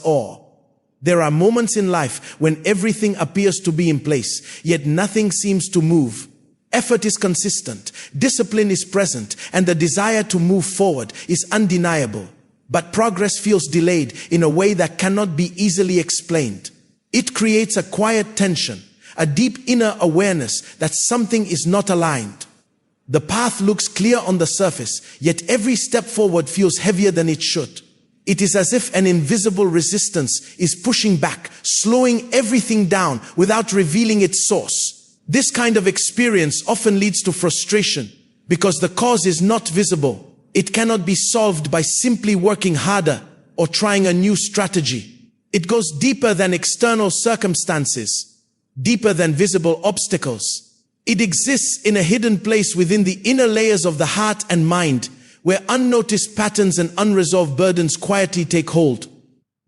awe. There are moments in life when everything appears to be in place, yet nothing seems to move. Effort is consistent, discipline is present, and the desire to move forward is undeniable. But progress feels delayed in a way that cannot be easily explained. It creates a quiet tension, a deep inner awareness that something is not aligned. The path looks clear on the surface, yet every step forward feels heavier than it should. It is as if an invisible resistance is pushing back, slowing everything down without revealing its source. This kind of experience often leads to frustration because the cause is not visible. It cannot be solved by simply working harder or trying a new strategy. It goes deeper than external circumstances, deeper than visible obstacles. It exists in a hidden place within the inner layers of the heart and mind, where unnoticed patterns and unresolved burdens quietly take hold.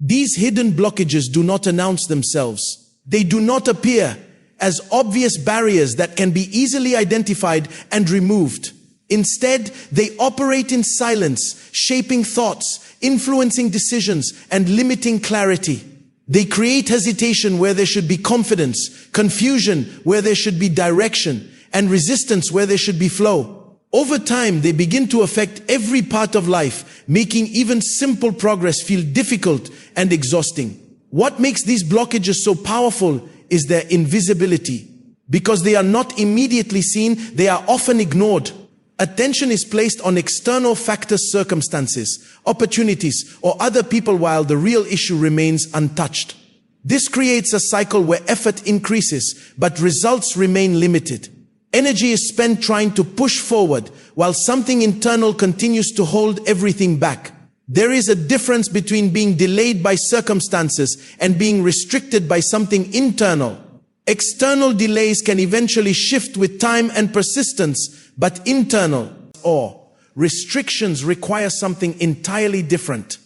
These hidden blockages do not announce themselves. They do not appear as obvious barriers that can be easily identified and removed. Instead, they operate in silence, shaping thoughts, influencing decisions, and limiting clarity. They create hesitation where there should be confidence, confusion where there should be direction, and resistance where there should be flow. Over time, they begin to affect every part of life, making even simple progress feel difficult and exhausting. What makes these blockages so powerful is their invisibility. Because they are not immediately seen, they are often ignored. Attention is placed on external factors, circumstances, opportunities, or other people while the real issue remains untouched. This creates a cycle where effort increases, but results remain limited. Energy is spent trying to push forward, while something internal continues to hold everything back. There is a difference between being delayed by circumstances and being restricted by something internal. External delays can eventually shift with time and persistence, but internal or restrictions require something entirely different.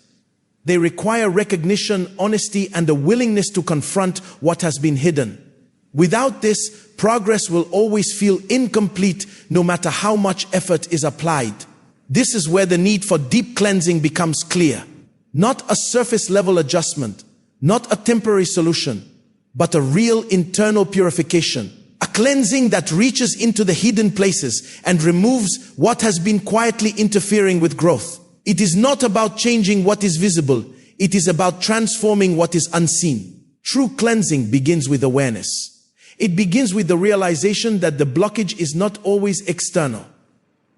They require recognition, honesty, and a willingness to confront what has been hidden. Without this, progress will always feel incomplete no matter how much effort is applied. This is where the need for deep cleansing becomes clear. Not a surface-level adjustment, not a temporary solution, but a real internal purification. A cleansing that reaches into the hidden places and removes what has been quietly interfering with growth. It is not about changing what is visible. It is about transforming what is unseen. True cleansing begins with awareness. It begins with the realization that the blockage is not always external.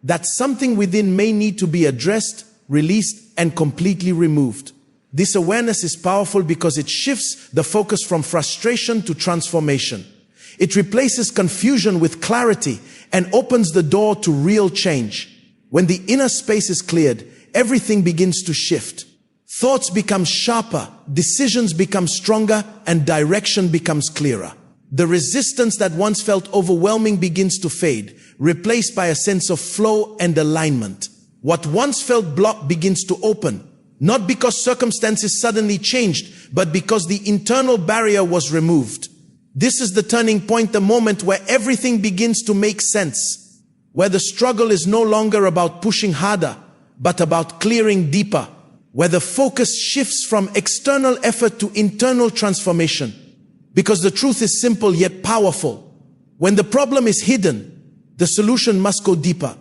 That something within may need to be addressed, released, and completely removed. This awareness is powerful because it shifts the focus from frustration to transformation. It replaces confusion with clarity and opens the door to real change. When the inner space is cleared, everything begins to shift. Thoughts become sharper, decisions become stronger, and direction becomes clearer. The resistance that once felt overwhelming begins to fade, replaced by a sense of flow and alignment. What once felt blocked begins to open, not because circumstances suddenly changed, but because the internal barrier was removed. This is the turning point, the moment where everything begins to make sense, where the struggle is no longer about pushing harder, but about clearing deeper, where the focus shifts from external effort to internal transformation. Because the truth is simple yet powerful. When the problem is hidden, the solution must go deeper.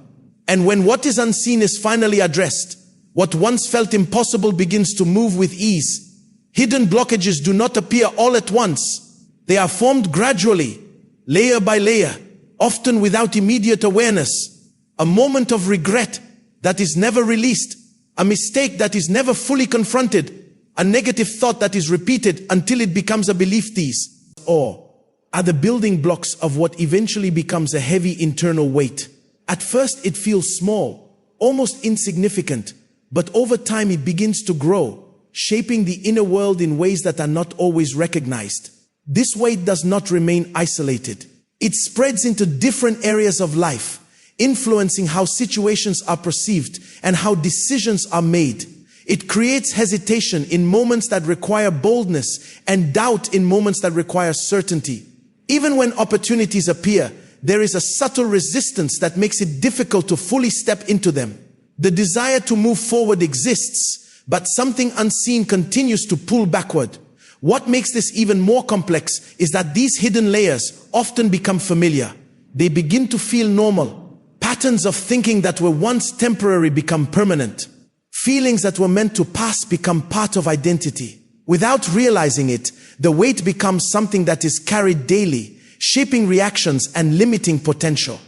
And when what is unseen is finally addressed, what once felt impossible begins to move with ease. Hidden blockages do not appear all at once. They are formed gradually, layer by layer, often without immediate awareness. A moment of regret that is never released, a mistake that is never fully confronted, a negative thought that is repeated until it becomes a belief. These are the building blocks of what eventually becomes a heavy internal weight. At first it feels small, almost insignificant, but over time it begins to grow, shaping the inner world in ways that are not always recognized. This weight does not remain isolated. It spreads into different areas of life, influencing how situations are perceived and how decisions are made. It creates hesitation in moments that require boldness and doubt in moments that require certainty. Even when opportunities appear, there is a subtle resistance that makes it difficult to fully step into them. The desire to move forward exists, but something unseen continues to pull backward. What makes this even more complex is that these hidden layers often become familiar. They begin to feel normal. Patterns of thinking that were once temporary become permanent. Feelings that were meant to pass become part of identity. Without realizing it, the weight becomes something that is carried daily, shaping reactions and limiting potential.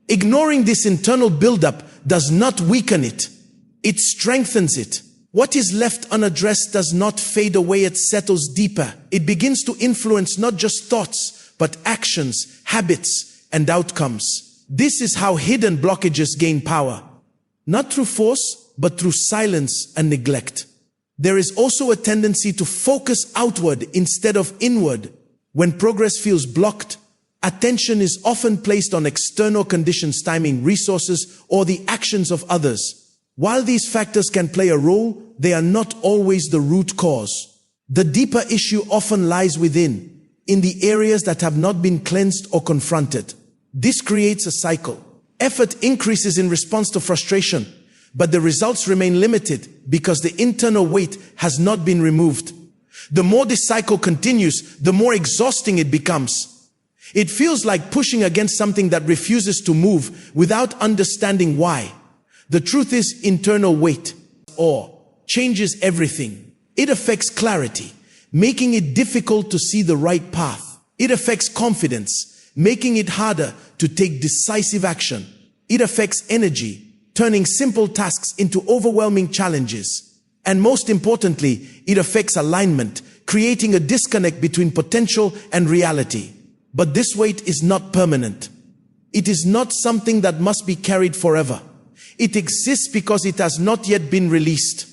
Ignoring this internal buildup does not weaken it. It strengthens it. What is left unaddressed does not fade away, it settles deeper. It begins to influence not just thoughts, but actions, habits, and outcomes. This is how hidden blockages gain power. Not through force, but through silence and neglect. There is also a tendency to focus outward instead of inward. When progress feels blocked, attention is often placed on external conditions, timing, resources, or the actions of others. While these factors can play a role, they are not always the root cause. The deeper issue often lies within, in the areas that have not been cleansed or confronted. This creates a cycle. Effort increases in response to frustration, but the results remain limited because the internal weight has not been removed. The more this cycle continues, the more exhausting it becomes. It feels like pushing against something that refuses to move without understanding why. The truth is, internal weight changes everything. It affects clarity, making it difficult to see the right path. It affects confidence, making it harder to take decisive action. It affects energy, turning simple tasks into overwhelming challenges. And most importantly, it affects alignment, creating a disconnect between potential and reality. But this weight is not permanent. It is not something that must be carried forever. It exists because it has not yet been released.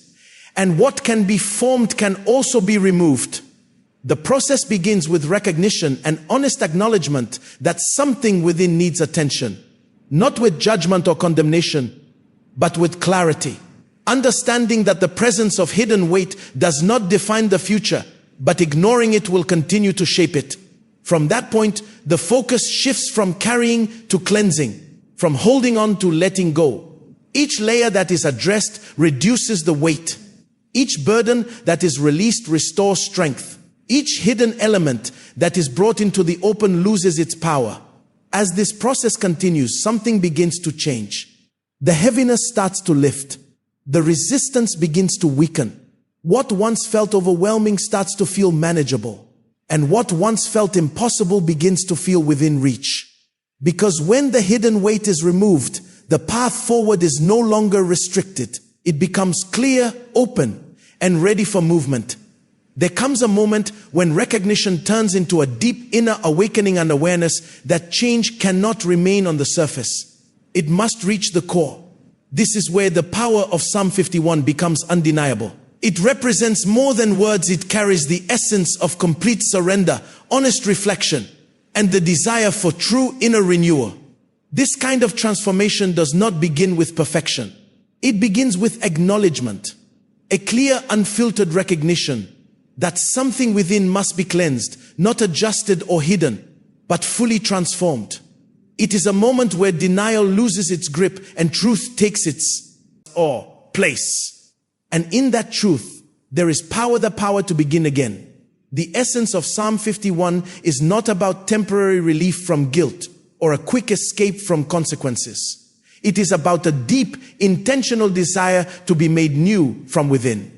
And what can be formed can also be removed. The process begins with recognition and honest acknowledgement that something within needs attention. Not with judgment or condemnation, but with clarity. Understanding that the presence of hidden weight does not define the future, but ignoring it will continue to shape it. From that point, the focus shifts from carrying to cleansing, from holding on to letting go. Each layer that is addressed reduces the weight. Each burden that is released restores strength. Each hidden element that is brought into the open loses its power. As this process continues, something begins to change. The heaviness starts to lift. The resistance begins to weaken. What once felt overwhelming starts to feel manageable. And what once felt impossible begins to feel within reach. Because when the hidden weight is removed, the path forward is no longer restricted. It becomes clear, open, and ready for movement. There comes a moment when recognition turns into a deep inner awakening and awareness that change cannot remain on the surface. It must reach the core. This is where the power of Psalm 51 becomes undeniable. It represents more than words. It carries the essence of complete surrender, honest reflection, and the desire for true inner renewal. This kind of transformation does not begin with perfection. It begins with acknowledgement, a clear, unfiltered recognition that something within must be cleansed, not adjusted or hidden, but fully transformed. It is a moment where denial loses its grip and truth takes its place. And in that truth, there is power, the power to begin again. The essence of Psalm 51 is not about temporary relief from guilt or a quick escape from consequences. It is about a deep, intentional desire to be made new from within.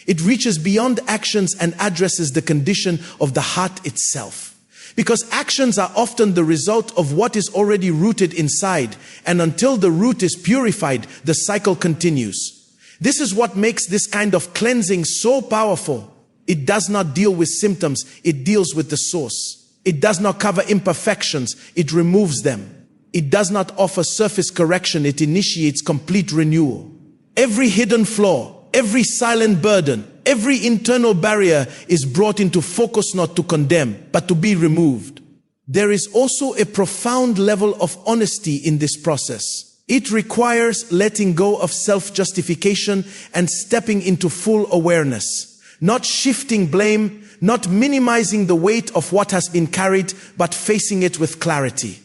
It reaches beyond actions and addresses the condition of the heart itself. Because actions are often the result of what is already rooted inside, and until the root is purified, the cycle continues. This is what makes this kind of cleansing so powerful. It does not deal with symptoms, it deals with the source. It does not cover imperfections, it removes them. It does not offer surface correction, it initiates complete renewal. Every hidden flaw, every silent burden, every internal barrier is brought into focus, not to condemn, but to be removed. There is also a profound level of honesty in this process. It requires letting go of self-justification and stepping into full awareness, not shifting blame, not minimizing the weight of what has been carried, but facing it with clarity.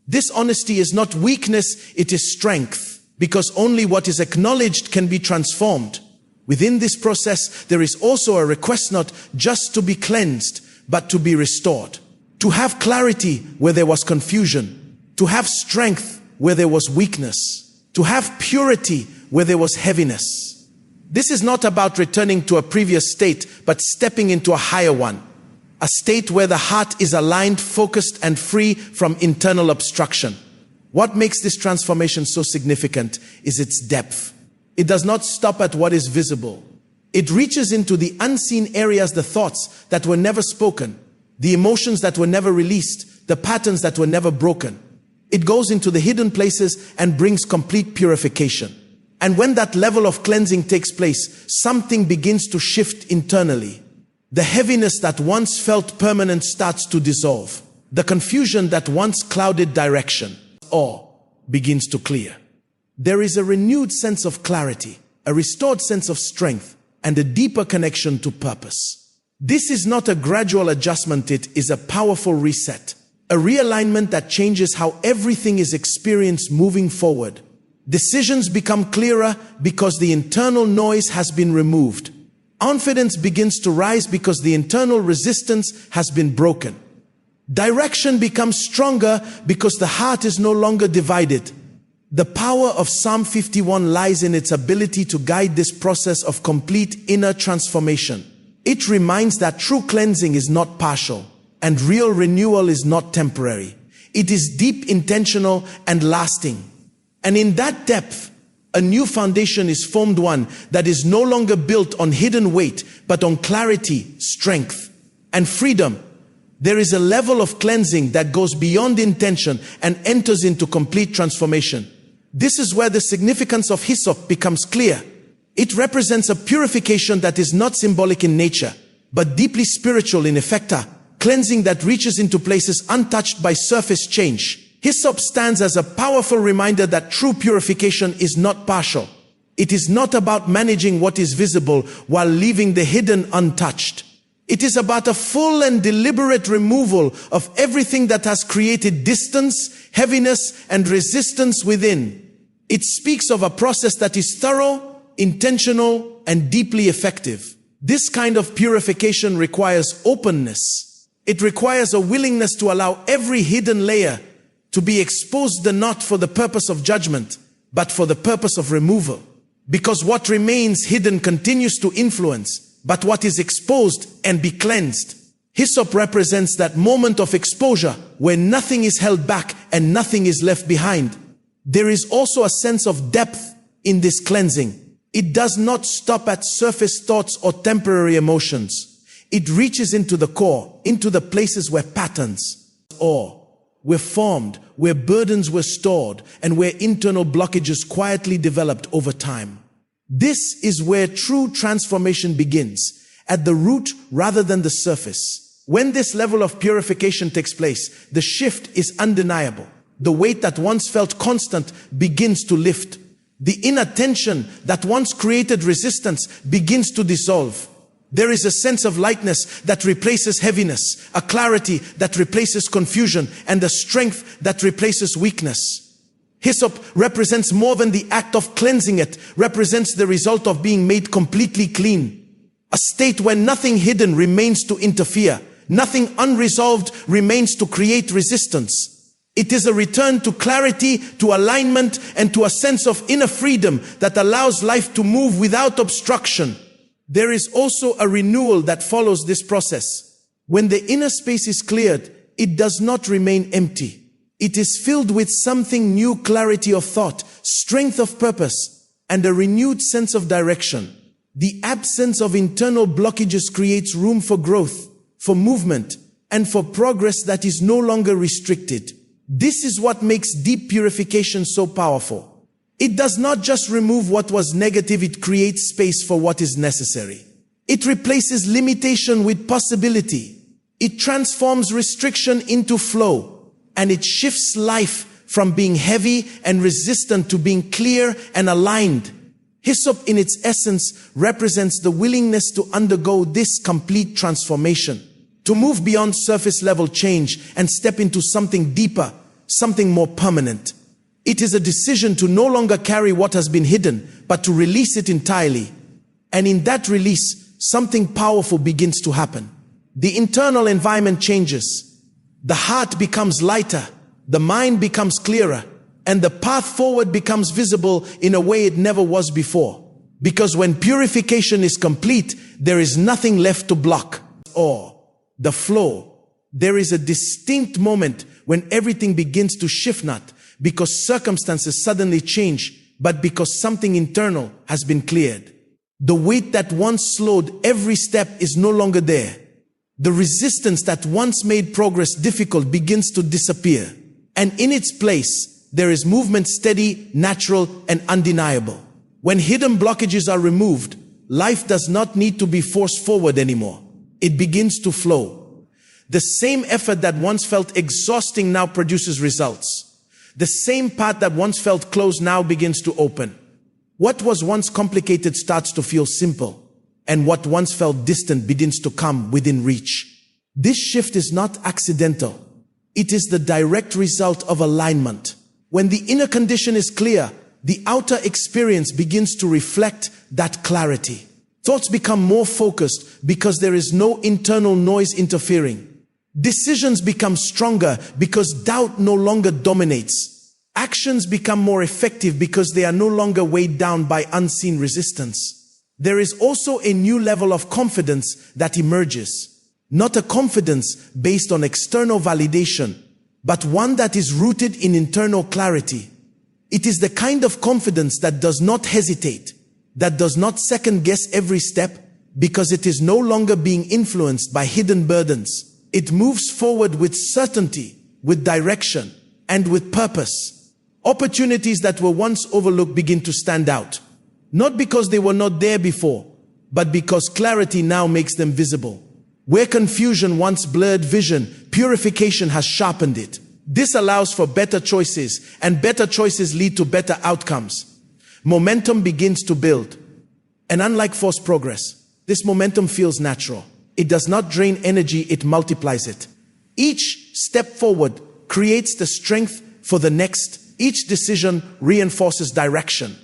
This honesty is not weakness, it is strength, because only what is acknowledged can be transformed. Within this process, there is also a request not just to be cleansed, but to be restored. To have clarity where there was confusion. To have strength where there was weakness. To have purity where there was heaviness. This is not about returning to a previous state, but stepping into a higher one. A state where the heart is aligned, focused, and free from internal obstruction. What makes this transformation so significant is its depth. It does not stop at what is visible. It reaches into the unseen areas, the thoughts that were never spoken, the emotions that were never released, the patterns that were never broken. It goes into the hidden places and brings complete purification. And when that level of cleansing takes place, something begins to shift internally. The heaviness that once felt permanent starts to dissolve. The confusion that once clouded direction, awe, begins to clear. There is a renewed sense of clarity, a restored sense of strength, and a deeper connection to purpose. This is not a gradual adjustment, it is a powerful reset. A realignment that changes how everything is experienced moving forward. Decisions become clearer because the internal noise has been removed. Confidence begins to rise because the internal resistance has been broken. Direction becomes stronger because the heart is no longer divided. The power of Psalm 51 lies in its ability to guide this process of complete inner transformation. It reminds that true cleansing is not partial, and real renewal is not temporary. It is deep, intentional, and lasting. And in that depth, a new foundation is formed, one that is no longer built on hidden weight, but on clarity, strength, and freedom. There is a level of cleansing that goes beyond intention and enters into complete transformation. This is where the significance of hyssop becomes clear. It represents a purification that is not symbolic in nature, but deeply spiritual in effect, cleansing that reaches into places untouched by surface change. Hyssop stands as a powerful reminder that true purification is not partial. It is not about managing what is visible while leaving the hidden untouched. It is about a full and deliberate removal of everything that has created distance, heaviness, and resistance within. It speaks of a process that is thorough, intentional, and deeply effective. This kind of purification requires openness. It requires a willingness to allow every hidden layer to be exposed, not for the purpose of judgment, but for the purpose of removal. Because what remains hidden continues to influence, but what is exposed and be cleansed. Hyssop represents that moment of exposure where nothing is held back and nothing is left behind. There is also a sense of depth in this cleansing. It does not stop at surface thoughts or temporary emotions. It reaches into the core, into the places where patterns were formed, where burdens were stored, and where internal blockages quietly developed over time. This is where true transformation begins, at the root rather than the surface. When this level of purification takes place, the shift is undeniable. The weight that once felt constant begins to lift. The inner tension that once created resistance begins to dissolve. There is a sense of lightness that replaces heaviness, a clarity that replaces confusion, and a strength that replaces weakness. Hyssop represents more than the act of cleansing. It represents the result of being made completely clean. A state where nothing hidden remains to interfere, nothing unresolved remains to create resistance. It is a return to clarity, to alignment, and to a sense of inner freedom that allows life to move without obstruction. There is also a renewal that follows this process. When the inner space is cleared, it does not remain empty. It is filled with something new: clarity of thought, strength of purpose, and a renewed sense of direction. The absence of internal blockages creates room for growth, for movement, and for progress that is no longer restricted. This is what makes deep purification so powerful. It does not just remove what was negative, it creates space for what is necessary. It replaces limitation with possibility. It transforms restriction into flow, and it shifts life from being heavy and resistant to being clear and aligned. Hyssop in its essence represents the willingness to undergo this complete transformation, to move beyond surface level change and step into something deeper, something more permanent. It is a decision to no longer carry what has been hidden, but to release it entirely. And in that release, something powerful begins to happen. The internal environment changes. The heart becomes lighter, the mind becomes clearer, and the path forward becomes visible in a way it never was before. Because when purification is complete, there is nothing left to block or the flow. There is a distinct moment when everything begins to shift, not because circumstances suddenly change, but because something internal has been cleared. The weight that once slowed every step is no longer there. The resistance that once made progress difficult begins to disappear. And in its place, there is movement, steady, natural, and undeniable. When hidden blockages are removed, life does not need to be forced forward anymore. It begins to flow. The same effort that once felt exhausting now produces results. The same path that once felt closed now begins to open. What was once complicated starts to feel simple, and what once felt distant begins to come within reach. This shift is not accidental. It is the direct result of alignment. When the inner condition is clear, the outer experience begins to reflect that clarity. Thoughts become more focused because there is no internal noise interfering. Decisions become stronger because doubt no longer dominates. Actions become more effective because they are no longer weighed down by unseen resistance. There is also a new level of confidence that emerges. Not a confidence based on external validation, but one that is rooted in internal clarity. It is the kind of confidence that does not hesitate, that does not second guess every step, because it is no longer being influenced by hidden burdens. It moves forward with certainty, with direction, and with purpose. Opportunities that were once overlooked begin to stand out. Not because they were not there before, but because clarity now makes them visible. Where confusion once blurred vision, purification has sharpened it. This allows for better choices, and better choices lead to better outcomes. Momentum begins to build. And unlike forced progress, this momentum feels natural. It does not drain energy, it multiplies it. Each step forward creates the strength for the next. Each decision reinforces direction.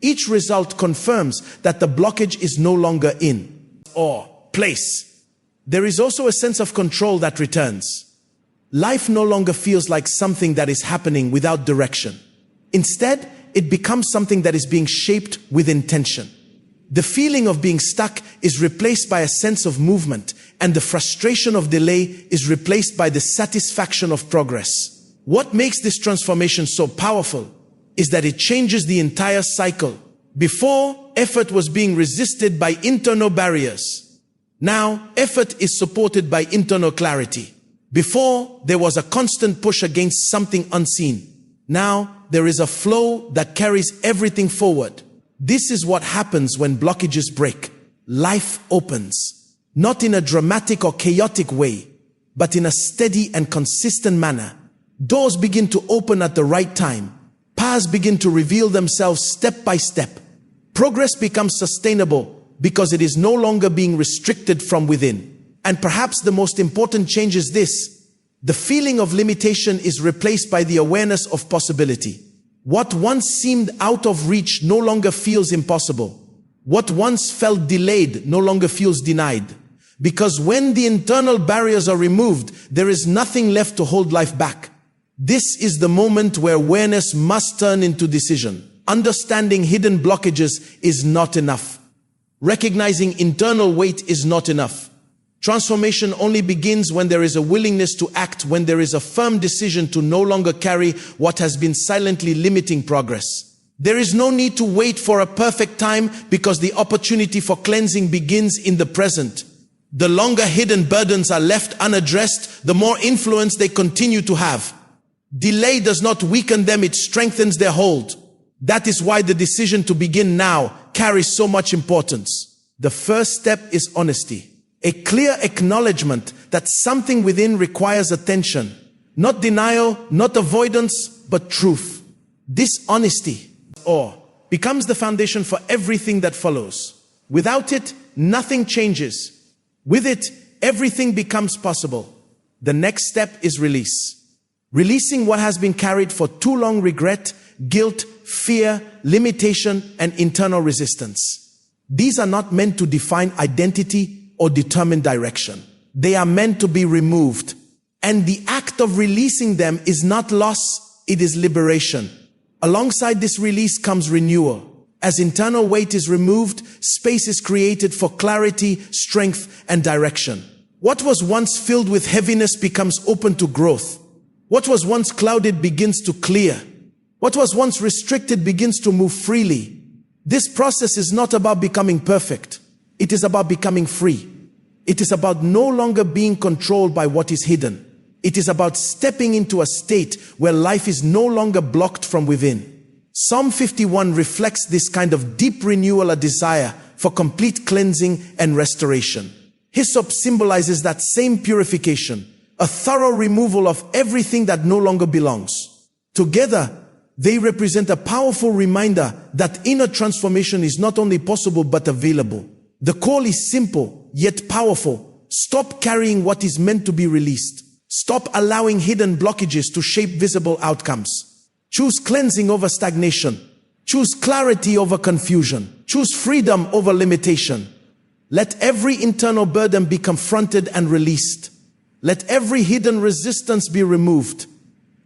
Each result confirms that the blockage is no longer in or place. There is also a sense of control that returns. Life no longer feels like something that is happening without direction. Instead, it becomes something that is being shaped with intention. The feeling of being stuck is replaced by a sense of movement, and the frustration of delay is replaced by the satisfaction of progress. What makes this transformation so powerful is that it changes the entire cycle. Before, effort was being resisted by internal barriers. Now, effort is supported by internal clarity. Before, there was a constant push against something unseen. Now, there is a flow that carries everything forward. This is what happens when blockages break. Life opens, not in a dramatic or chaotic way, but in a steady and consistent manner. Doors begin to open at the right time. Paths begin to reveal themselves step by step. Progress becomes sustainable because it is no longer being restricted from within. And perhaps the most important change is this: the feeling of limitation is replaced by the awareness of possibility. What once seemed out of reach no longer feels impossible. What once felt delayed no longer feels denied. Because when the internal barriers are removed, there is nothing left to hold life back. This is the moment where awareness must turn into decision. Understanding hidden blockages is not enough. Recognizing internal weight is not enough. Transformation only begins when there is a willingness to act, when there is a firm decision to no longer carry what has been silently limiting progress. There is no need to wait for a perfect time, because the opportunity for cleansing begins in the present. The longer hidden burdens are left unaddressed, the more influence they continue to have. Delay does not weaken them, it strengthens their hold. That is why the decision to begin now carries so much importance. The first step is honesty. A clear acknowledgement that something within requires attention. Not denial, not avoidance, but truth. This honesty becomes the foundation for everything that follows. Without it, nothing changes. With it, everything becomes possible. The next step is release. Releasing what has been carried for too long: regret, guilt, fear, limitation, and internal resistance. These are not meant to define identity or determine direction. They are meant to be removed. And the act of releasing them is not loss, it is liberation. Alongside this release comes renewal. As internal weight is removed, space is created for clarity, strength, and direction. What was once filled with heaviness becomes open to growth. What was once clouded begins to clear. What was once restricted begins to move freely. This process is not about becoming perfect. It is about becoming free. It is about no longer being controlled by what is hidden. It is about stepping into a state where life is no longer blocked from within. Psalm 51 reflects this kind of deep renewal, a desire for complete cleansing and restoration. Hyssop symbolizes that same purification, a thorough removal of everything that no longer belongs. Together, they represent a powerful reminder that inner transformation is not only possible but available. The call is simple, yet powerful. Stop carrying what is meant to be released. Stop allowing hidden blockages to shape visible outcomes. Choose cleansing over stagnation. Choose clarity over confusion. Choose freedom over limitation. Let every internal burden be confronted and released. Let every hidden resistance be removed.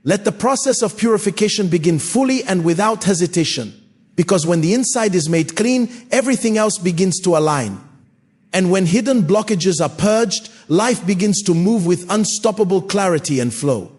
Let the process of purification begin fully and without hesitation. Because when the inside is made clean, everything else begins to align. And when hidden blockages are purged, life begins to move with unstoppable clarity and flow.